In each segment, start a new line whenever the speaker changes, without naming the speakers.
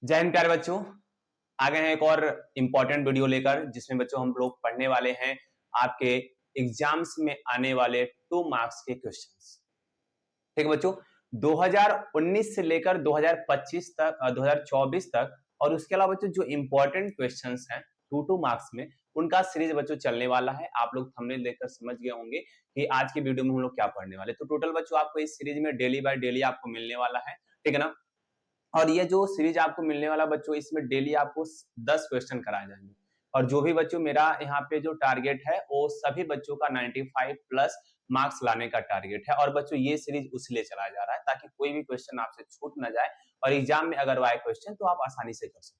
जय हिंद प्यारे बच्चों। आ गए हैं एक और इम्पोर्टेंट वीडियो लेकर जिसमें बच्चों हम लोग पढ़ने वाले हैं आपके एग्जाम्स में आने वाले 2 मार्क्स के क्वेश्चंस। ठीक है बच्चों, 2019 से लेकर 2025 तक 2024 तक और उसके अलावा बच्चों जो इम्पोर्टेंट क्वेश्चंस हैं 2 मार्क्स में उनका सीरीज बच्चों चलने वाला है। आप लोग थंबनेल देखकर समझ गए होंगे कि आज की वीडियो में हम लोग क्या पढ़ने वाले। तो टोटल बच्चों आपको इस सीरीज में डेली बाय डेली आपको मिलने वाला है, ठीक है ना। और ये जो सीरीज आपको मिलने वाला बच्चों, इसमें डेली आपको 10 क्वेश्चन कराए जाएंगे और जो भी बच्चों मेरा यहाँ पे जो टारगेट है वो सभी बच्चों का 95 प्लस मार्क्स लाने का टारगेट है। और बच्चों ये सीरीज उसलिए चलाया जा रहा है ताकि कोई भी क्वेश्चन आपसे छूट ना जाए और एग्जाम में अगर आए क्वेश्चन तो आप आसानी से कर सकें।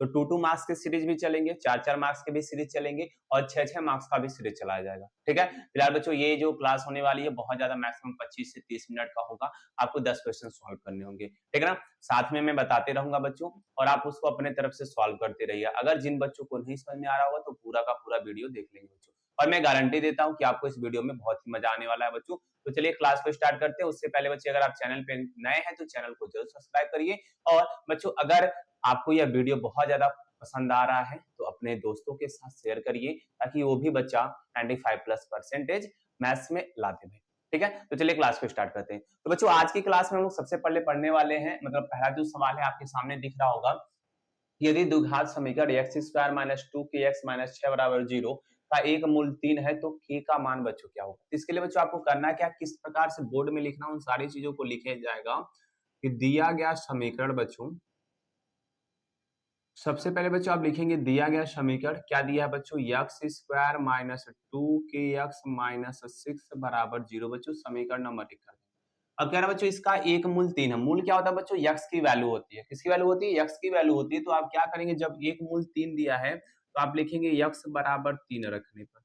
तो 2 मार्क्स के सीरीज भी चलेंगे, 4 मार्क्स के भी सीरीज चलेंगे और 6 मार्क्स का भी सीरीज चलाया जाएगा। ठीक है, फिलहाल बच्चों ये जो क्लास होने वाली है बहुत ज्यादा मैक्सिमम 25 से 30 मिनट का होगा। आपको 10 क्वेश्चन सॉल्व करने होंगे, ठीक है ना। साथ में मैं बताते रहूंगा बच्चों और आप उसको अपने तरफ से सॉल्व करते रहिए। अगर जिन बच्चों को नहीं समझ में आ रहा होगा तो पूरा का पूरा वीडियो देख लेंगे बच्चों, और मैं गारंटी देता हूं कि आपको इस वीडियो में बहुत ही मजा आने वाला है बच्चों। तो चलिए क्लास को स्टार्ट करते हैं। उससे पहले बच्चे अगर आप चैनल पे नए हैं तो चैनल को जरूर सब्सक्राइब करिए। और बच्चों अगर आपको यह वीडियो बहुत ज्यादा पसंद आ रहा है तो अपने दोस्तों के साथ शेयर करिए ताकि वो भी बच्चा 95 प्लस परसेंटेज मैथ्स में ला दे भाई। ठीक है, तो चलिए क्लास को स्टार्ट करते हैं। तो बच्चों आज की क्लास में हम लोग सबसे पहले पढ़ने वाले हैं, मतलब पहला जो सवाल है आपके सामने दिख रहा होगा, यदि द्विघात समीकरण एक्स स्क्वायर माइनस 2 माइनस 6 बराबर 0 का एक मूल 3 है तो k का मान बच्चों क्या होगा। इसके लिए बच्चों आपको करना क्या, किस प्रकार से बोर्ड में लिखना उन सारी चीजों को लिखे जाएगा कि दिया गया समीकरण बच्चों, सबसे पहले बच्चों आप लिखेंगे दिया गया समीकरण क्या दिया है बच्चों, एक्स स्क्वायर माइनस 2 माइनस 6 बराबर 0 बच्चों समीकरण नंबर लिख कर। अब कह रहा है बच्चों इसका एक मूल 3 है। मूल क्या होता है बच्चों, यक्स की वैल्यू होती है। किसकी वैल्यू होती है, यक्स की वैल्यू होती है। तो आप क्या करेंगे, जब एक मूल 3 दिया है तो आप लिखेंगे यक्स बराबर 3 रखने पर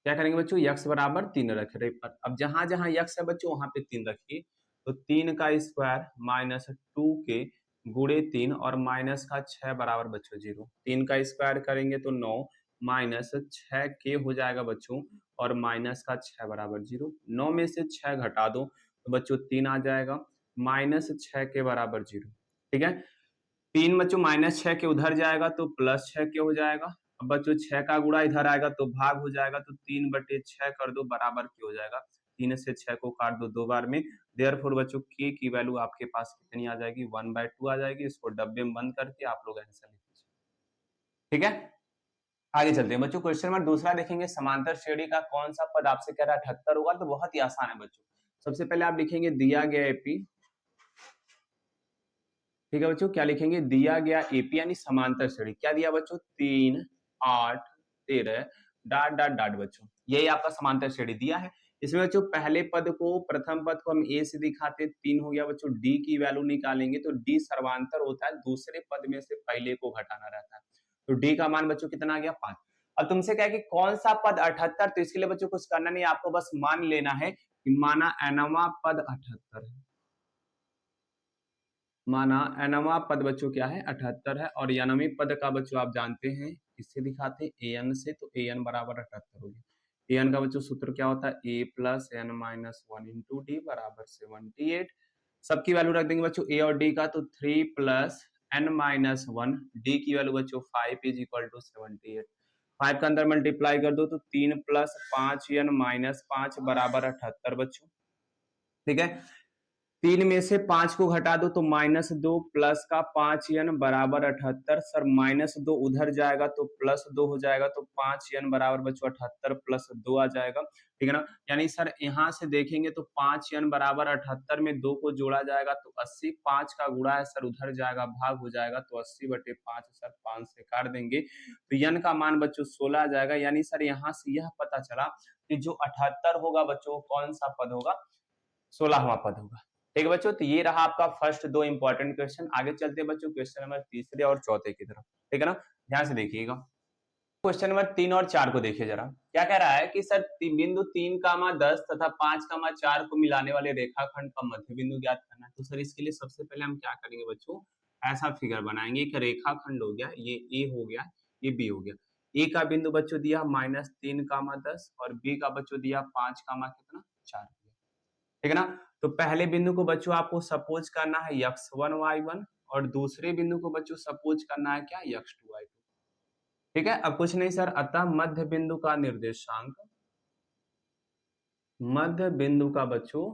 क्या करेंगे बच्चों, यक्स बराबर 3 रखने पर अब जहां जहां यक्स है बच्चों वहां पे 3 रखिए। तो 3 का स्क्वायर माइनस 2 के गुणे 3 और माइनस का 6 बराबर बच्चों 0। 3 का स्क्वायर करेंगे तो 9 माइनस 6 के हो जाएगा बच्चों और माइनस का 6 बराबर 0। 9 में से 6 घटा दो तो बच्चों 3 आ जाएगा, माइनस 6 के बराबर 0। ठीक है, 3 बच्चों माइनस 6 के उधर जाएगा तो प्लस 6 के हो जाएगा। अब बच्चों 6 का गुणा इधर आएगा तो भाग हो जाएगा, तो 3/6 कर दो बराबर के हो जाएगा। 3 से 6 को काट दो 2 बार में, देयरफॉर बच्चों k की वैल्यू आपके पास कितनी आ जाएगी, 1/2 आ जाएगी। इसको डब्बे में बंद करके आप लोग आंसर लिख दीजिए। ठीक है, आगे चलते हैं बच्चों। क्वेश्चन नंबर दूसरा देखेंगे, समांतर श्रेणी का कौन सा पद आपसे कह रहा है 78 होगा। तो बहुत ही आसान है बच्चों। सबसे पहले आप लिखेंगे दिया गया एपी। ठीक है बच्चों, क्या लिखेंगे, दिया गया एपी यानी समांतर श्रेणी। क्या दिया बच्चों, 3 8 13 डॉट डॉट डॉट बच्चों, यही आपका समांतर श्रेणी दिया है। इसमें बच्चों पहले पद को, प्रथम पद को हम ए से दिखाते, 3 हो गया बच्चों। डी की वैल्यू निकालेंगे तो डी सर्वांतर होता है, दूसरे पद में से पहले को घटाना रहता है। तो डी का मान बच्चों कितना आ गया, 5। अब तुमसे क्या है कि कौन सा पद 78, तो इसके लिए बच्चों कुछ करना नहीं, आपको बस मान लेना है कि माना एनवा पद 78 है। माना एनवा पद बच्चों क्या है, 78 है। और एनवी पद का बच्चों आप जानते हैं किससे दिखाते हैं, एन से। तो एन बराबर 78 हो गया। एन का बच्चों सूत्र क्या होता है, A plus N minus 1 into D बराबर 78। सबकी वैल्यू रख देंगे बच्चों ए और डी का, तो 3 प्लस एन माइनस 1, डी की वैल्यू बच्चों 5 इज इक्वल टू 78। 5 का अंदर मल्टीप्लाई कर दो तो 3 प्लस 5 एन माइनस 5 बराबर 78 बच्चों। ठीक है, 3 में से 5 को घटा दो तो -2 प्लस का 5n बराबर 78। सर -2 उधर जाएगा तो +2 हो जाएगा, तो 5n बराबर बच्चों 78 प्लस 2 आ जाएगा। ठीक है ना, यानी सर यहाँ से देखेंगे तो 5n बराबर 78 में 2 को जोड़ा जाएगा तो 80, 5 का गुणा है सर उधर जाएगा भाग हो जाएगा, तो 80/5 सर 5 से काट देंगे तो n का मान बच्चों 16 आ जाएगा। यानी सर यहाँ से यह पता चला कि जो 78 होगा बच्चों कौन सा पद होगा, 16वां पद होगा। ठीक है बच्चों, तो ये रहा आपका फर्स्ट 2 इंपॉर्टेंट क्वेश्चन। आगे चलते हैं बच्चों क्वेश्चन नंबर तीसरे और चौथे की तरफ। ठीक है ना, ध्यान से देखिएगा। क्वेश्चन नंबर 3 और 4 को देखिए जरा, क्या कह रहा है कि सर बिंदु 3, 10 तथा 5, 4 को मिलाने वाले रेखाखंड का मध्य बिंदु ज्ञात करना है। तो सर इसके लिए सबसे पहले हम क्या करेंगे बच्चों, ऐसा फिगर बनाएंगे। एक रेखाखंड हो गया, ये ए हो गया, ये बी हो गया। ए का बिंदु बच्चों दिया -3, 10 और बी का बच्चों दिया 5, कितना 4। ठीक है ना, तो पहले बिंदु को बच्चों आपको सपोज करना है x1 y1 और दूसरे बिंदु को बच्चों सपोज करना है क्या x2 y2। ठीक है, अब कुछ नहीं सर, अतः मध्य बिंदु का निर्देशांक, मध्य बिंदु का बच्चों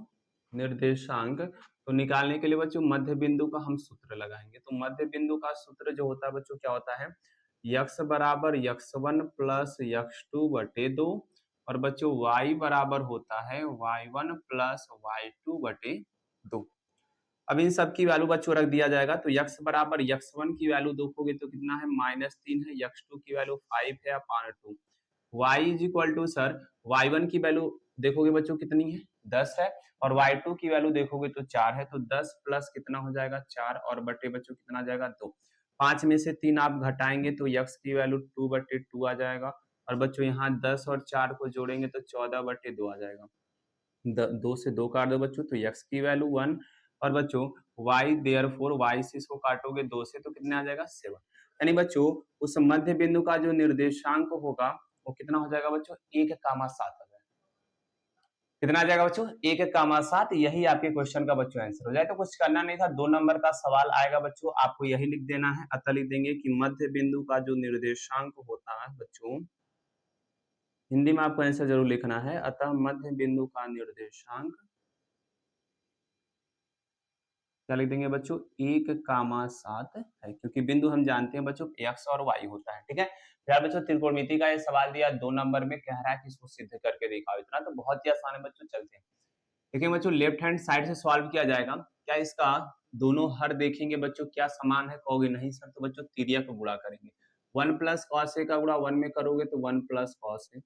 निर्देशांक तो निकालने के लिए बच्चों मध्य बिंदु का हम सूत्र लगाएंगे। तो मध्य बिंदु का सूत्र जो होता है बच्चों क्या होता है, x बराबर x1 प्लस x2 बटे 2 और बच्चों y बराबर होता है y1 प्लस y2 बटे 2। अब इन सब की वैल्यू बच्चों रख दिया जाएगा। तो x बराबर x1 की वैल्यू देखोगे तो कितना है -3 है, x2 की वैल्यू 5 है upon 2, y is equal to sir y1 की वैल्यू देखोगे बच्चों कितनी है 10 है और y2 की वैल्यू देखोगे तो 4 है। तो 10 प्लस कितना हो जाएगा 4 और बटे बच्चों कितना आ जाएगा 2। 5 में से 3 आप घटाएंगे तो x की वैल्यू 2 बटे 2 आ जाएगा और बच्चों यहाँ 10 और 4 को जोड़ेंगे तो 14 बटे 2 आ जाएगा। 2 से 2 काट दो बच्चों तो x की वैल्यू 1 और बच्चों y देयरफॉर y से इसको काटोगे 2 से तो कितने आ जाएगा 7। यानी बच्चों उस मध्य बिंदु का जो निर्देशांक होगा वो कितना हो जाएगा बच्चों 1,7 आ जाएगा। कितना आ जाएगा बच्चों 1,7। यही आपके क्वेश्चन का बच्चों आंसर हो जाए। तो कुछ करना नहीं था, 2 नंबर का सवाल आएगा बच्चों, आपको यही लिख देना है। अतः लिख देंगे कि मध्य बिंदु का जो निर्देशांक होता है बच्चों, हिंदी में आपको आंसर जरूर लिखना है। अतः मध्य बिंदु का निर्देशांक क्या लिख देंगे बच्चों 1,7 है, क्योंकि बिंदु हम जानते हैं बच्चों x और y होता है। ठीक है, फिर बच्चों त्रिकोणमिति का ये सवाल दिया 2 नंबर में, कह रहा है कि इसको सिद्ध करके दिखाओ। इतना तो बहुत ही आसान है बच्चों, चलते हैं। देखिए बच्चों लेफ्ट हैंड साइड से सॉल्व किया जाएगा। क्या इसका दोनों हर देखेंगे बच्चों क्या समान है, कहोगे नहीं सर, तो बच्चों तिर्यक को गुणा करेंगे। 1 प्लस कॉस ए का गुणा 1 में करोगे तो 1 plus cos A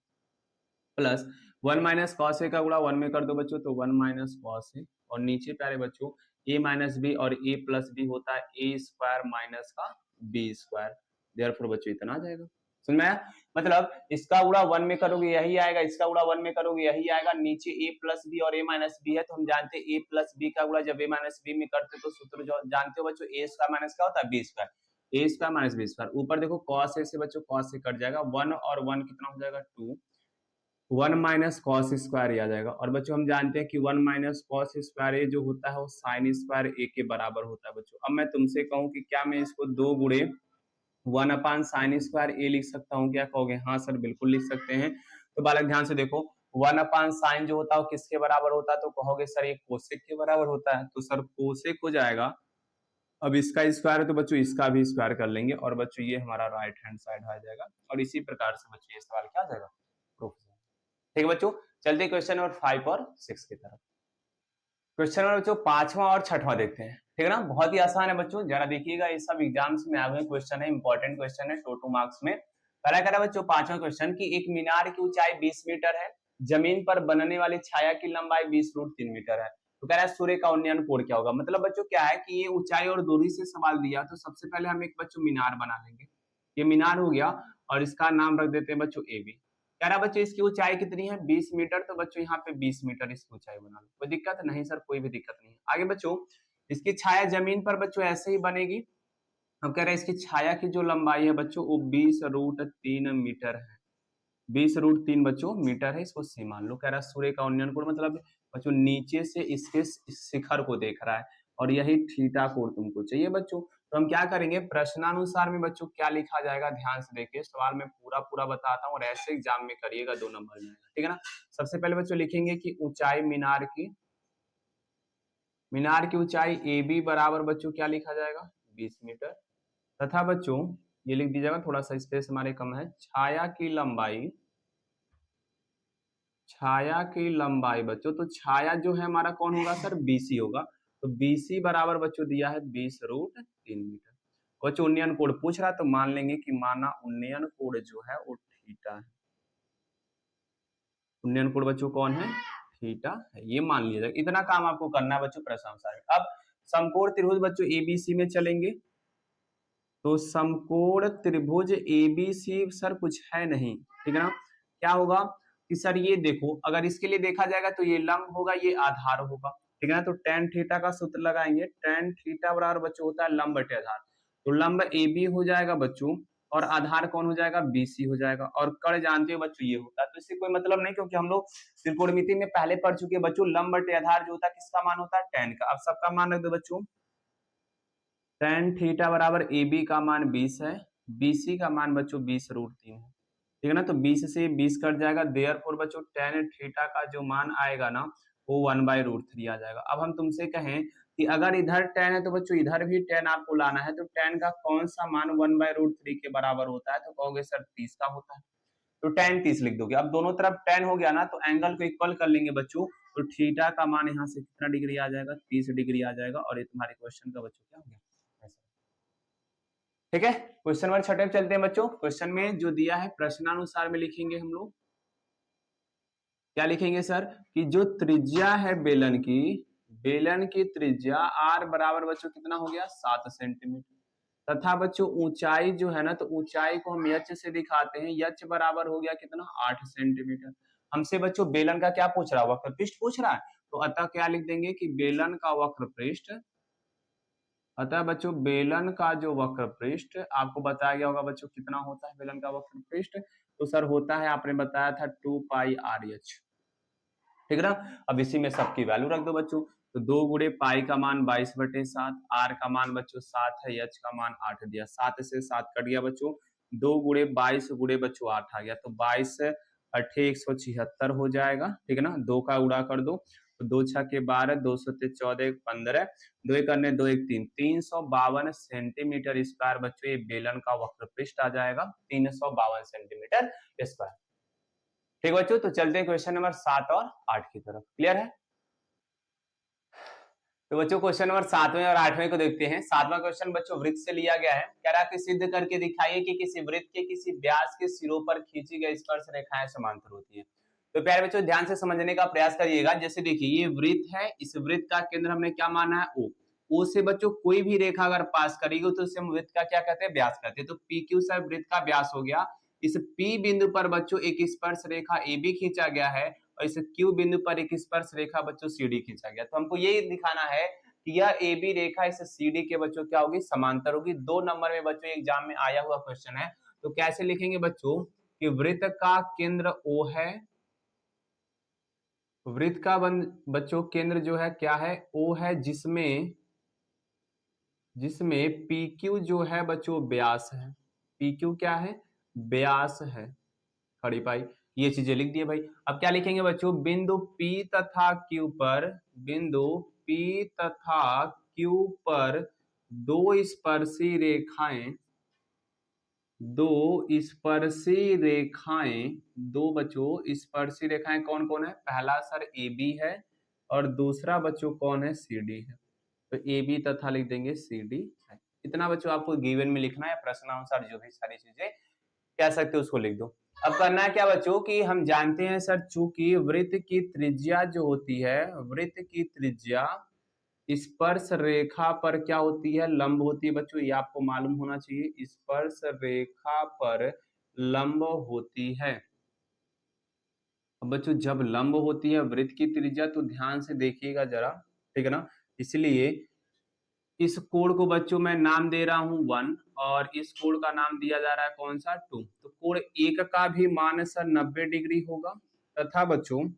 plus 1 minus cos A का गुणा 1 में कर दो बच्चों तो 1 माइनस कॉस ए और नीचे प्यारे बच्चों a माइनस बी और a प्लस बी होता है a स्क्वायर माइनस का b स्क्वायर। देयरफॉर बच्चों इतना आ जाएगा। समझ में आया? मतलब इसका गुणा 1 में करोगे यही आएगा, इसका गुणा 1 में करोगे यही आएगा। नीचे a प्लस बी और a माइनस बी है तो हम जानते हैं a प्लस बी का गुणा जब a माइनस बी में करते तो सूत्र जो जानते हो बच्चों a स्क्वायर माइनस क्या होता है b square, a square minus b square. ऊपर देखो cos a से बच्चों cos a कट जाएगा, 1 और 1 कितना हो जाएगा 2, 1 माइनस कॉस स्क्वायर आ जाएगा। और बच्चों हम जानते हैं कि 1 माइनस कॉस स्क्वायर ए जो होता है वो साइन स्क्वायर ए के बराबर होता है बच्चों। अब मैं तुमसे कहूं कि क्या मैं इसको 2 गुणे 1 अपान साइन स्क्वायर ए लिख सकता हूं, क्या कहोगे? हाँ सर बिल्कुल लिख सकते हैं। तो बालक ध्यान से देखो 1 अपान साइन जो होता है वो किसके बराबर होता है, तो कहोगे सर ये कोसेक के बराबर होता है। तो सर कोसेक हो जाएगा। अब इसका स्क्वायर है तो बच्चों इसका भी स्क्वायर कर लेंगे और बच्चों ये हमारा राइट हैंड साइड आ जाएगा। और इसी प्रकार से बच्चों ये सवाल क्या आ जाएगा, प्रूफ। ठीक है बच्चों, चलते क्वेश्चन नंबर 5 और 6 की तरफ। क्वेश्चन नंबर बच्चों 5वां और 6वां देखते हैं। ठीक है ना, बहुत ही आसान है बच्चों, जरा देखिएगा, ये सब एग्जाम्स में आए हुए क्वेश्चन है, इंपॉर्टेंट क्वेश्चन है, 2 मार्क्स में। पहला कह रहा है बच्चों 5वां क्वेश्चन की एक मीनार की ऊंचाई 20 मीटर है, जमीन पर बनने वाली छाया की लंबाई 20√3 मीटर है। तो कह रहा है सूर्य का उन्नयन कोण क्या होगा। मतलब बच्चों क्या है कि ये ऊंचाई और दूरी से सवाल दिया, तो सबसे पहले हम एक बच्चों मीनार बना लेंगे। ये मीनार हो गया और इसका नाम रख देते हैं बच्चों ए बी। कह रहा बच्चों इसकी ऊंचाई कितनी है 20 मीटर, तो बच्चों यहाँ पे 20 मीटर इसकी ऊंचाई बना लो। कोई दिक्कत नहीं सर, कोई भी दिक्कत नहीं। आगे बच्चों इसकी छाया जमीन पर बच्चों ऐसे ही बनेगी। अब कह रहे हैं इसकी छाया की जो लंबाई है बच्चों वो 20√3 मीटर है। 20√3 बच्चों मीटर है, इसको सी मान लो। कह रहा है सूर्य का उन्नयन कोण, मतलब बच्चों नीचे से इसके शिखर को देख रहा है और यही थीटा कोण तुमको चाहिए बच्चों। तो हम क्या करेंगे, प्रश्नानुसार में बच्चों क्या लिखा जाएगा, ध्यान से देखिए, सवाल में पूरा पूरा बताता हूँ और ऐसे एग्जाम में करिएगा 2 नंबर में, ठीक है ना। सबसे पहले बच्चों लिखेंगे कि ऊंचाई मीनार की ऊंचाई ए बी बराबर बच्चों क्या लिखा जाएगा 20 मीटर, तथा बच्चों ये लिख दीजिएगा, थोड़ा सा स्पेस हमारे कम है, छाया की लंबाई बच्चों, तो छाया जो है हमारा कौन होगा सर, बीसी होगा। तो बीसी बराबर बच्चों दिया है 20√3 मीटर। बच्चों उन्नयन कोण पूछ रहा है तो मान लेंगे कि माना उन्नयन कोण जो है वो थीटा है। उन्नयन कोण बच्चों कौन है, थीटा है, ये मान लिया जाएगा। इतना काम आपको करना है बच्चों प्रश्नानुसार में। अब समकोण त्रिभुज बच्चों एबीसी में चलेंगे। तो समकोण त्रिभुज एबीसी सर कुछ है नहीं, ठीक है ना। क्या होगा कि सर ये देखो, अगर इसके लिए देखा जाएगा तो ये लंब होगा, ये आधार होगा, ठीक है ना। तो टेन थीटा का सूत्र लगाएंगे, टेन थीटा बराबर बच्चों होता है लंब बटे आधार। तो लंब ए बी हो जाएगा बच्चों और आधार कौन हो जाएगा, BC हो जाएगा। और कर्ण जानते हो बच्चों ये होता है, तो इससे कोई मतलब नहीं, क्योंकि हम लोग त्रिकोणमिति में पहले पढ़ चुके हैं बच्चों, लंब बटे आधार जो होता है किसका मान होता है, tan का। अब सबका मान रख दो बच्चों, tan थीटा बराबर AB का मान 20 है, BC का मान बच्चों 20√3 है, ठीक है ना। तो 20 से 20 कट जाएगा, देयरफॉर बच्चों tan थीटा का जो मान आएगा ना वो 1/√3 आ जाएगा। अब हम तुमसे कहें कि अगर इधर tan है तो बच्चों इधर भी tan आपको लाना है, तो tan का कौन सा मान 1/√3 के बराबर होता है, तो कहोगे सर 30 का होता है, तो tan 30 लिख दोगे। अब दोनों तरफ tan हो गया ना, तो एंगल को इक्वल कर लेंगे बच्चों, तो थीटा का मान यहाँ से कितना डिग्री आ जाएगा, 30 डिग्री आ जाएगा। और ये तुम्हारे क्वेश्चन का बच्चों क्या हो गया, ठीक है। क्वेश्चन नंबर 6 पे चलते हैं बच्चों। क्वेश्चन में जो दिया है प्रश्नानुसार में लिखेंगे हम लोग, क्या लिखेंगे सर, कि जो त्रिज्या है बेलन की त्रिज्या r बराबर बच्चों कितना हो गया, 7 सेंटीमीटर, तथा बच्चों ऊंचाई जो है ना, तो ऊंचाई को हम h से दिखाते हैं, h बराबर हो गया कितना, 8 सेंटीमीटर। हमसे बच्चों बेलन का क्या पूछ रहा है, वक्रपृष्ठ पूछ रहा है, तो अतः क्या लिख देंगे कि बेलन का वक्रपृष्ठ, अतः बच्चों बेलन का जो वक्रपृष्ठ आपको बताया गया होगा बच्चों कितना होता है बेलन का वक्रपृष्ठ, तो सर होता है, आपने बताया था 2πRh, ठीक है ना। अब इसी में सबकी वैल्यू रख दो बच्चों, तो 2 गुणे पाई का मान 22/7, r का मान बच्चों 7 है, h का मान 8 दिया, 7 से 7 कट गया बच्चों, 2 गुणे 22 गुणे बच्चों 8 आ गया, तो 22 8 176 हो जाएगा, ठीक है ना। 2 का उड़ा कर दो, तो 2 6 के 12, 2 7 14 15, 2 1 करने 2 1 3, 352 सेंटीमीटर स्क्वायर बच्चों ये बेलन का वक्रपृष्ठ आ जाएगा, 352 सेंटीमीटर स्क्वायर, ठीक बच्चों। तो चलते हैं क्वेश्चन नंबर 7 और 8 की तरफ, क्लियर है। तो बच्चों क्वेश्चन नंबर 7वें और 8वें को देखते हैं। 7वां क्वेश्चन बच्चों वृत्त से लिया गया है, कह रहा है कि सिद्ध करके दिखाइए कि किसी वृत्त के किसी व्यास के सिरों पर खींची गई स्पर्श रेखाएं समांतर होती है। तो प्यारे बच्चों ध्यान से समझने का प्रयास करिएगा। जैसे देखिए ये वृत्त है, इस वृत्त का केंद्र हमने क्या माना है, O। O से बच्चों कोई भी रेखा अगर पास करेगी तो उसे हम वृत्त का क्या कहते हैं, व्यास कहते हैं। तो PQ सर वृत्त का व्यास हो गया। इस P बिंदु पर बच्चों एक स्पर्श रेखा AB खींचा गया है, और इस Q बिंदु पर एक स्पर्श रेखा बच्चों CD खींचा गया। तो हमको ये दिखाना है कि यह AB रेखा इस CD के बच्चों क्या होगी, समांतर होगी। 2 नंबर में बच्चों एग्जाम में आया हुआ क्वेश्चन है। तो कैसे लिखेंगे बच्चों कि वृत्त का केंद्र O है, वृत्त का बच्चों केंद्र जो है क्या है, O है, जिसमें PQ जो है बच्चों व्यास है, PQ क्या है, व्यास है, खड़ी पाई, ये चीजें लिख दिए भाई। अब क्या लिखेंगे बच्चों, बिंदु P तथा Q पर, बिंदु P तथा Q पर दो स्पर्शी रेखाएं, दो बच्चों स्पर्शी रेखाएं कौन कौन है, पहला सर AB है और दूसरा बच्चों कौन है, CD है। तो AB तथा लिख देंगे CD है। इतना बच्चों आपको गिवन में लिखना है, प्रश्नानुसार जो भी सारी चीजें कह सकते हो उसको लिख दो। अब करना है क्या बच्चों कि हम जानते हैं सर, चूंकि वृत्त की त्रिज्या जो होती है, वृत्त की त्रिज्या स्पर्श रेखा पर क्या होती है, लंब होती है बच्चों, ये आपको मालूम होना चाहिए, स्पर्श रेखा पर लंब होती है। अब बच्चों जब लंब होती है वृत्त की त्रिज्या, तो ध्यान से देखिएगा जरा, ठीक है ना। इसलिए इस कोण को बच्चों मैं नाम दे रहा हूं 1, और इस कोण का नाम दिया जा रहा है कौन सा, 2। तो कोण 1 का भी मान सर 90 डिग्री होगा, तथा बच्चों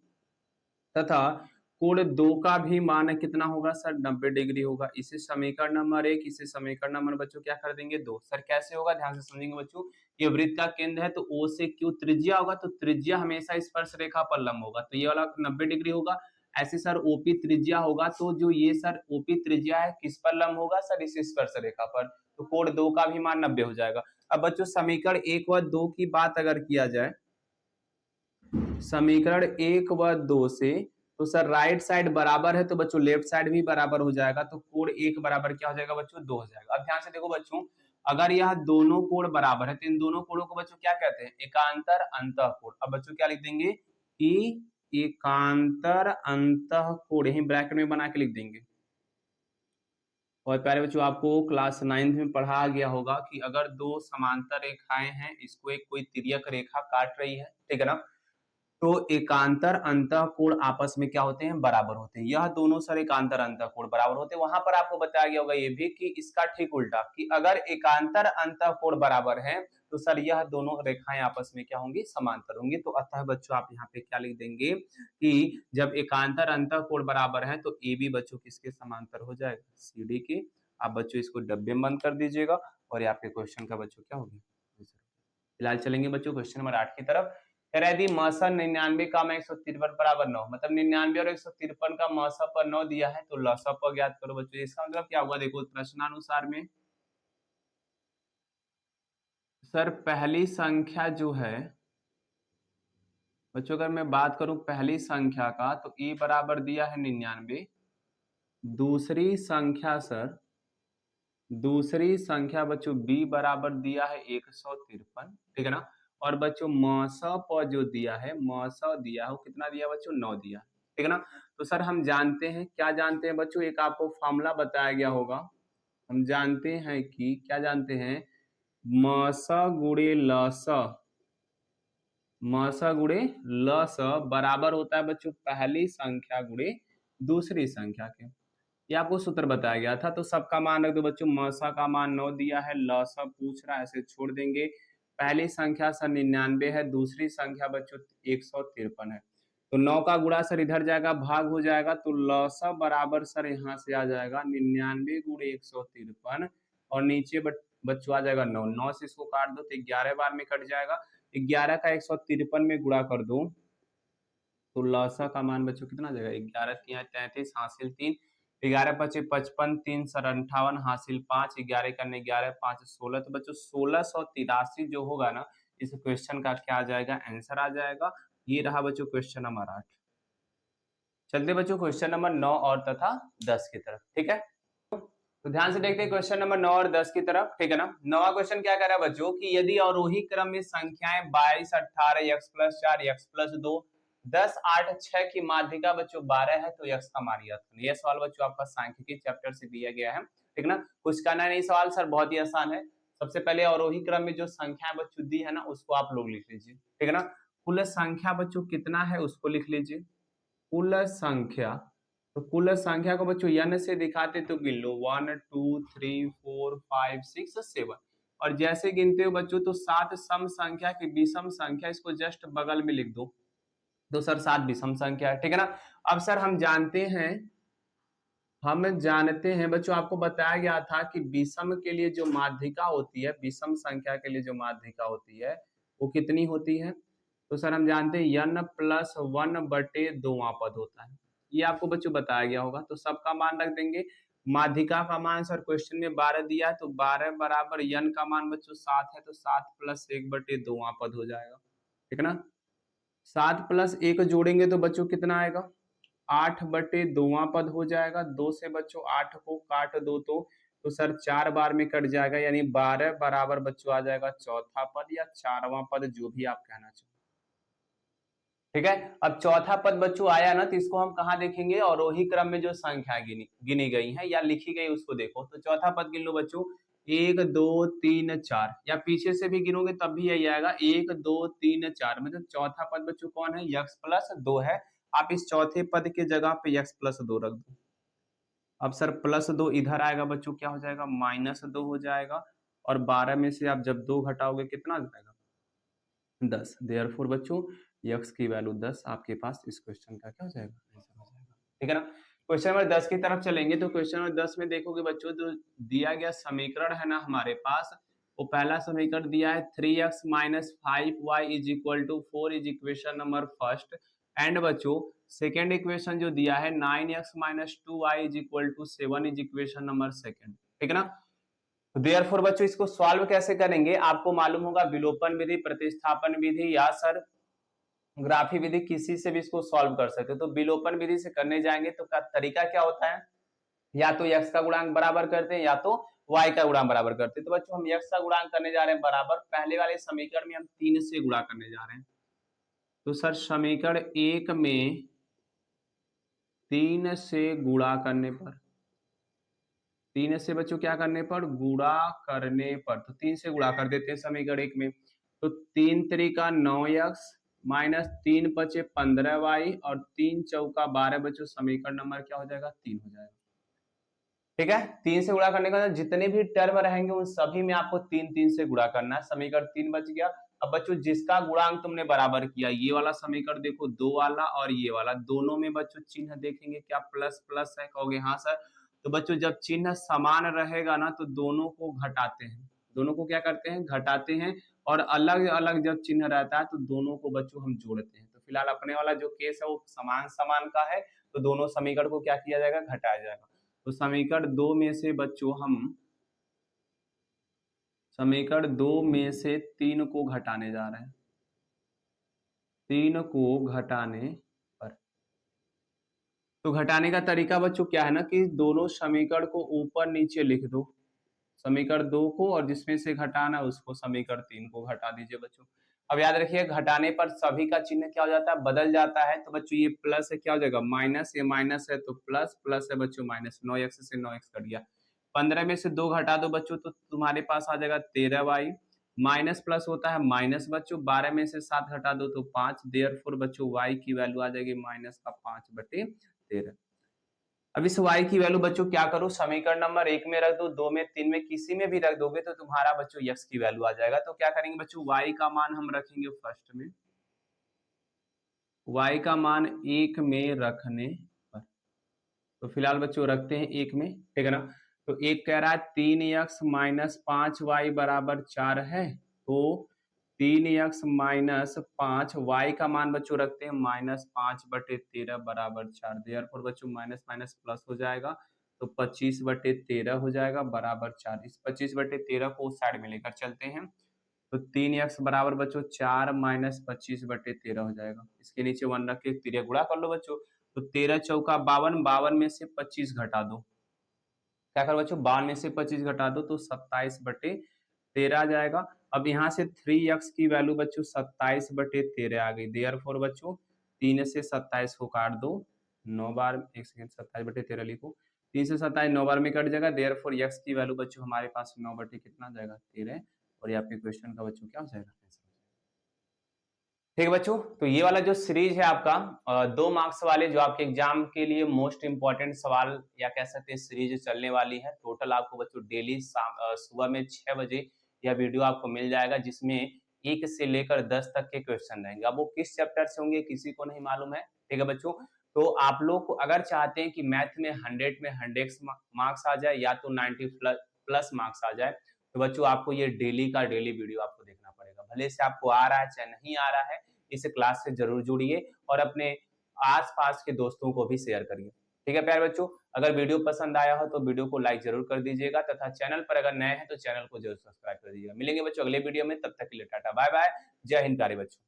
कोण 2 का भी मान कितना होगा सर, 90 डिग्री होगा। इसे समीकरण नंबर 1, इसे समीकरण नंबर बच्चों क्या कर देंगे, 2। सर कैसे होगा, ध्यान से समझेंगे बच्चों। ये वृत्त का केंद्र है, तो O से Q त्रिज्या होगा, तो त्रिज्या हमेशा स्पर्श रेखा पर लंब होगा, तो ये वाला 90 डिग्री होगा। ऐसे सर OP त्रिज्या होगा, तो जो ये सर OP त्रिज्या है किस पर लंब होगा सर, इस स्पर्श रेखा पर, तो कोण 2 का भी मान 90 हो जाएगा। अब बच्चों समीकरण 1 व 2 की बात अगर किया जाए, समीकरण 1 व 2 से, तो सर राइट साइड बराबर है तो बच्चों लेफ्ट साइड भी बराबर हो जाएगा, तो कोण 1 बराबर क्या हो जाएगा बच्चों, 2 हो जाएगा। अब ध्यान से देखो बच्चों, अगर यह दोनों कोण बराबर है तो इन दोनों कोणों को बच्चों क्या कहते हैं, एकांतर अंतःकोण। अब बच्चों क्या लिख देंगे कि एकांतर अंतःकोण, यही ब्रैकेट में बना के लिख देंगे। और प्यारे बच्चों आपको क्लास 9th में पढ़ा गया होगा कि अगर दो समांतर रेखाएं हैं, इसको एक कोई तिर्यक रेखा काट रही है, ठीक है ना, तो एकांतर अंतःकोण आपस में क्या होते हैं, बराबर होते हैं। यह दोनों सर एकांतर अंतःकोण बराबर होते हैं। वहां पर आपको बताया गया होगा ये भी कि इसका ठीक उल्टा, कि अगर एकांतर अंतःकोण बराबर है तो सर यह दोनों रेखाएं आपस में क्या होंगी, समांतर होंगी। तो अतः बच्चों आप यहाँ पे क्या लिख देंगे कि जब एकांतर अंतःकोण बराबर है तो ए बी बच्चों किसके समांतर हो जाएगा, सी डी के। आप बच्चों इसको डब्बे में बंद कर दीजिएगा और ये आपके क्वेश्चन का बच्चों क्या होगी। फिलहाल चलेंगे बच्चों क्वेश्चन नंबर 8 की तरफ। कह रहा है यदि मौसा 99 का 153 बराबर 9, मतलब 99 और 153 का मौसा पर 9 दिया है तो लसा पर ज्ञात करो बच्चों। इसका मतलब क्या हुआ, देखो प्रश्नानुसार में सर पहली संख्या जो है बच्चों, अगर मैं बात करूं पहली संख्या का तो ए बराबर दिया है 99, दूसरी संख्या सर, दूसरी संख्या बच्चों बी बराबर दिया है 153, ठीक है ना। और बच्चों मौसा पर जो दिया है, मौसा दिया है कितना दिया बच्चों, 9 दिया, ठीक है ना। तो सर हम जानते हैं, क्या जानते हैं बच्चों, एक आपको फॉर्मूला बताया गया होगा। हम जानते हैं कि क्या जानते हैं, मौसा गुणे लसा, मौसा गुणे लस बराबर होता है बच्चों पहली संख्या गुणे दूसरी संख्या के। ये आपको सूत्र बताया गया था। तो सबका मान रख दो बच्चों, मौसा का मान 9 दिया है, लसा पूछ रहा है, ऐसे छोड़ देंगे। पहली संख्या सर 99 है, दूसरी संख्या बच्चों 153 है। तो 9 का गुणा सर इधर जाएगा, भाग हो जाएगा, तो लसा बराबर सर यहाँ से आ जाएगा 99 गुणे 153 और नीचे बच्चों आ जाएगा 9, 9 से इसको काट दो तो 11 बार में कट जाएगा। 11 का 153 में गुणा कर दो तो लसा का मान बच्चों कितना आ जाएगा, 11 तिया 33 हासिल 3, 11 पचे 55, 3 सर 58 हासिल 5, 11 करने 11 5 16। तो बच्चों 1683 जो होगा ना इस क्वेश्चन का क्या आ जाएगा, आंसर आ जाएगा। ये रहा बच्चों क्वेश्चन नंबर 8। चलते बच्चों क्वेश्चन नंबर 9 और तथा 10 की तरफ, ठीक है। तो ध्यान से देखते हैं क्वेश्चन नंबर 9 और 10 की तरफ, ठीक है ना। नौवां क्वेश्चन क्या कह रहा है बच्चों कि यदि अवरोही क्रम में संख्याएं 22 18 x प्लस 4 x प्लस 2 10 8 6 की माध्यिका बच्चों 12 है तो x का मान ज्ञात करें। यह सवाल बच्चों आपका सांख्यिकी चैप्टर से दिया गया है, ठीक ना। कुछ करना नहीं, सवाल सर बहुत ही आसान है। सबसे पहले अवरोही क्रम में जो संख्याएं बच्चों दी है ना उसको आप लोग लिख लीजिए, ठीक है ना। कुल संख्या बच्चों कितना है उसको लिख लीजिए, कुल संख्या। तो कुल संख्या को बच्चों n से दिखाते तो गिन लो 1 2 3 4 5 6 7 और जैसे गिनते हो बच्चों तो 7 सम संख्या की विषम संख्या, इसको जस्ट बगल में लिख दो तो सर 7 विषम संख्या है, ठीक है ना। अब सर हम जानते हैं बच्चों, आपको बताया गया था कि विषम के लिए जो माध्यिका होती है, विषम संख्या के लिए जो माध्यिका होती है वो कितनी होती है। तो सर हम जानते हैं n प्लस 1/2वां पद होता है, ये आपको बच्चों बताया गया होगा। तो सबका मान रख देंगे। माध्यिका का मान सर क्वेश्चन में 12 दिया है तो 12 बराबर n का मान बच्चों 7 है तो 7 प्लस 1/2वां पद हो जाएगा, ठीक है ना। 7 प्लस 1 जोड़ेंगे तो बच्चों कितना आएगा, 8/2वां पद हो जाएगा। 2 से बच्चों 8 को काट दो तो सर 4 बार में कट जाएगा, यानी 12 बराबर बच्चों आ जाएगा चौथा पद या 4वां पद, जो भी आप कहना चाहो, ठीक है। अब चौथा पद बच्चों आया ना तो इसको हम कहाँ देखेंगे, अवरोही क्रम में जो संख्या गिनी गई है या लिखी गई उसको देखो। तो चौथा पद गिन लो बच्चों, 1 2 3 4, या पीछे से भी गिनोगे तब भी यही आएगा 1 2 3 4। मतलब चौथा पद बच्चों कौन है, x प्लस 2 है। आप इस चौथे पद के जगह पे x प्लस 2 रख दो। अब सर प्लस 2 इधर आएगा बच्चों, क्या हो जाएगा, -2 हो जाएगा। और 12 में से आप जब 2 घटाओगे कितना आ जाएगा, 10। देयरफॉर बच्चों x की वैल्यू 10 आपके पास इस क्वेश्चन का क्या हो जाएगा, आंसर हो जाएगा, ठीक है ना। क्वेश्चन नंबर 10 की तरफ चलेंगे। तो क्वेश्चन नंबर 10 में देखोगे बच्चों जो दिया गया समीकरण है ना हमारे पास, वो पहला समीकरण दिया है 3x minus 5y is equal to 4 is equation number first. And बच्चों सेकेंड इक्वेशन जो दिया है 9x minus 2y is equal to 7 is equation number second, ठीक है ना। तो देयरफॉर बच्चों इसको सॉल्व कैसे करेंगे, आपको मालूम होगा विलोपन विधि, प्रतिस्थापन विधि या सर ग्राफी विधि, किसी से भी इसको सॉल्व कर सकते हो। तो विलोपन विधि से करने जाएंगे तो तरीका क्या होता है, या तो x का गुणांक बराबर करते हैं या तो y का गुणांक बराबर करते हैं। तो बच्चों हम x का गुणांक करने जा रहे हैं बराबर, पहले वाले समीकरण में हम 3 से गुणा करने जा रहे हैं। तो सर समीकरण 1 में 3 से गुणा करने पर, 3 से बच्चों क्या करने पर, गुणा करने पर, तो 3 से गुणा कर देते हैं समीकरण 1 में। तो 3 3 का 9x -3 पचे 15y और 3 चौका 12 बच्चों, समीकरण नंबर क्या हो जाएगा 3 हो जाएगा। ठीक है, 3 से गुणा करने के बाद जितने भी टर्म रहेंगे उन सभी में आपको 3 से गुणा करना है। समीकरण 3 बच गया। अब बच्चों जिसका गुणांक तुमने बराबर किया, ये वाला समीकरण देखो 2 वाला और ये वाला, दोनों में बच्चों चिन्ह देखेंगे क्या प्लस प्लस है, कहोगे हाँ सर। तो बच्चों जब चिन्ह समान रहेगा ना तो दोनों को घटाते हैं, दोनों को क्या करते हैं घटाते हैं, और अलग अलग जब चिन्ह रहता है तो दोनों को बच्चों हम जोड़ते हैं। तो फिलहाल अपने वाला जो केस है वो समान समान का है, तो दोनों समीकरण को क्या किया जाएगा घटाया जाएगा। तो समीकरण 2 में से बच्चों हम समीकरण 2 में से 3 को घटाने जा रहे हैं, 3 को घटाने पर। तो घटाने का तरीका बच्चों क्या है ना कि दोनों समीकरण को ऊपर नीचे लिख दो, समीकरण 2 को, और जिसमें से घटाना उसको समीकरण 3 को घटा दीजिए बच्चों। अब याद रखिए घटाने पर सभी का चिन्ह क्या हो जाता है बदल जाता है। तो बच्चों ये प्लस है क्या हो जाएगा माइनस, ये माइनस है तो प्लस, प्लस है बच्चों माइनस, 9x से 9x कट गया। 15 में से 2 घटा दो बच्चों तो तुम्हारे पास आ जाएगा 13y, माइनस प्लस होता है माइनस बच्चों, 12 में से 7 घटा दो तो 5, देयरफॉर बच्चों y की वैल्यू आ जाएगी -5/13। अब इस y की वैल्यू बच्चों क्या करो, समीकरण नंबर 1 में रख दो, 2 में, 3 में, किसी में भी रख दोगे तो तुम्हारा बच्चों x की वैल्यू आ जाएगा। तो क्या करेंगे बच्चों y का मान हम रखेंगे फर्स्ट में, y का मान 1 में रखने पर। तो फिलहाल बच्चों रखते हैं 1 में, ठीक है ना। तो 1 कह रहा है 3x माइनस 5y बराबर 4 है, तो 3x माइनस 5y का मान बच्चों रखते हैं -5/13 बराबर 4। देयरफॉर बच्चों माइनस माइनस प्लस हो जाएगा तो 25/13 हो जाएगा बराबर 4। इस 25/13 को उस साइड में लेकर चलते हैं तो 3x बराबर बच्चों 4 माइनस 25/13 हो जाएगा। इसके नीचे 1 रख के तिर्य गुणा कर लो बच्चों। तो 13 चौका 52, 52 में से 25 घटा दो, क्या करो बच्चों 52 में से 25 घटा दो तो 27/13 आ जाएगा। अब यहाँ से 3x की वैल्यू बच्चों 27/13 आ गई। देयरफॉर बच्चों 3 से 27 को काट दो 9 बार, एक सेकंड 27/13 लिखो, 3 से 27 9 बार में कट जाएगा। देयरफॉर x की वैल्यू बच्चों हमारे पास 9 बटे कितना जाएगा 13, और ये आपके क्वेश्चन का बच्चों क्या हो जाएगा। ठीक है बच्चों, तो ये वाला जो सीरीज है आपका 2 मार्क्स वाले जो आपके एग्जाम के लिए मोस्ट इंपॉर्टेंट सवाल या कह सकते हैं सीरीज चलने वाली है। टोटल आपको बच्चों डेली सुबह में 6 बजे यह वीडियो आपको मिल जाएगा, जिसमें 1 से लेकर 10 तक के क्वेश्चन रहेंगे। अब वो किस चैप्टर से होंगे किसी को नहीं मालूम है, ठीक है बच्चों। तो आप लोग को अगर चाहते हैं कि मैथ में 100 में 100 मार्क्स आ जाए या तो 90 प्लस मार्क्स आ जाए, तो बच्चों आपको ये डेली का डेली वीडियो आपको देखना पड़ेगा। भले से आपको आ रहा है चाहे नहीं आ रहा है, इस क्लास से जरूर जुड़िए और अपने आसपास के दोस्तों को भी शेयर करिए। ठीक है प्यारे बच्चों, अगर वीडियो पसंद आया हो तो वीडियो को लाइक जरूर कर दीजिएगा, तथा चैनल पर अगर नए हैं तो चैनल को जरूर सब्सक्राइब कर दीजिएगा। मिलेंगे बच्चों अगले वीडियो में, तब तक के लिए टाटा बाय बाय, जय हिंद प्यारे बच्चों।